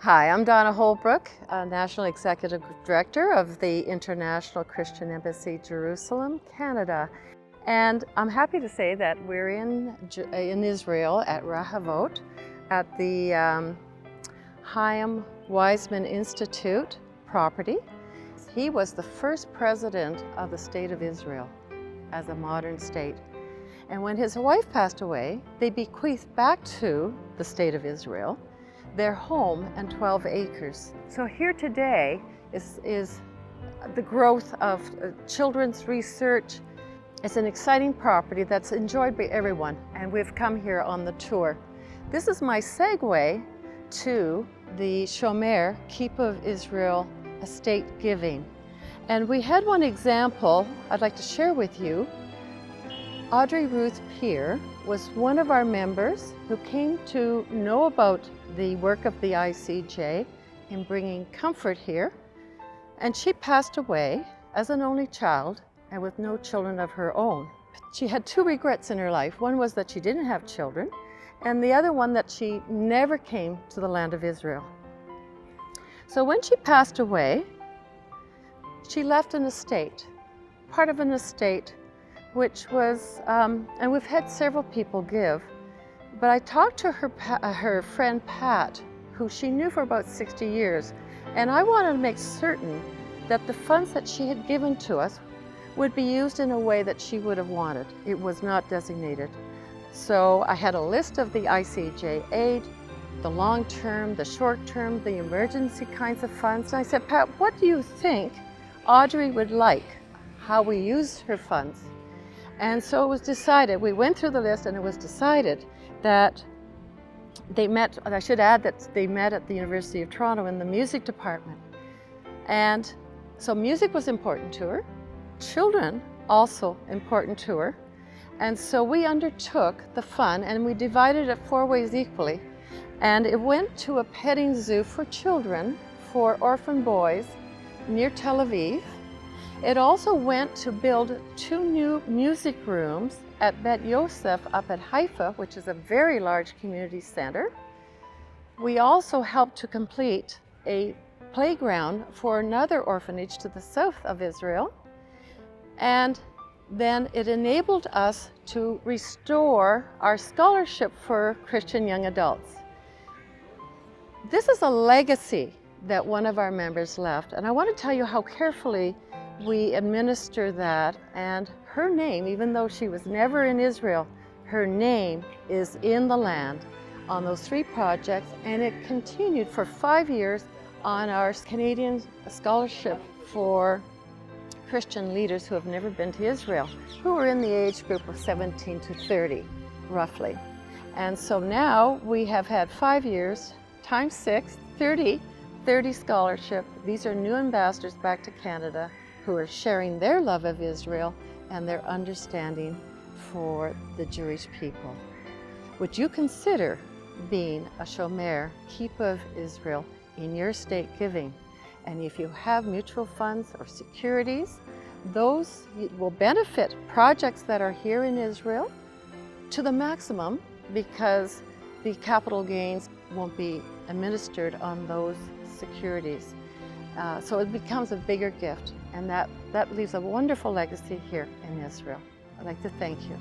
Hi, I'm Donna Holbrook, National Executive Director of the International Christian Embassy, Jerusalem, Canada. And I'm happy to say that we're in Israel at Rehovot at the Chaim Weizmann Institute property. He was the first president of the State of Israel as a modern state. And when his wife passed away, they bequeathed back to the State of Israel their home and 12 acres. So here today is the growth of children's research. It's an exciting property that's enjoyed by everyone, and we've come here on the tour. This is my segue to the Shomer Keep of Israel estate giving. And we had one example I'd like to share with you. Audrey Ruth Peer was one of our members who came to know about the work of the ICJ in bringing comfort here. And she passed away as an only child and with no children of her own. She had two regrets in her life. One was that she didn't have children, and the other one that she never came to the land of Israel. So when she passed away, she left an estate, part of an estate which was, and we've had several people give, but I talked to her friend Pat, who she knew for about 60 years, and I wanted to make certain that the funds that she had given to us would be used in a way that she would have wanted. It was not designated. So I had a list of the ICJ aid, the long-term, the short-term, the emergency kinds of funds. And I said, Pat, what do you think Audrey would like, how we use her funds? And so it was decided, we went through the list, and it was decided that they met, I should add that they met at the University of Toronto in the music department. And so music was important to her, children also important to her. And so we undertook the fund and we divided it 4 ways equally. And it went to a petting zoo for children, for orphan boys near Tel Aviv. It also went to build 2 new music rooms at Bet Yosef up at Haifa, which is a very large community center. We also helped to complete a playground for another orphanage to the south of Israel. And then it enabled us to restore our scholarship for Christian young adults. This is a legacy that one of our members left, and I want to tell you how carefully we administer that, and her name, even though she was never in Israel, her name is in the land on those 3 projects, and it continued for 5 years on our Canadian scholarship for Christian leaders who have never been to Israel, who are in the age group of 17 to 30, roughly. And so now we have had 5 years, times 6, 30 scholarship. These are new ambassadors back to Canada who are sharing their love of Israel and their understanding for the Jewish people. Would you consider being a Shomer, Keep of Israel, in your state giving? And if you have mutual funds or securities, those will benefit projects that are here in Israel to the maximum, because the capital gains won't be administered on those securities. So it becomes a bigger gift, and that leaves a wonderful legacy here in Israel. I'd like to thank you.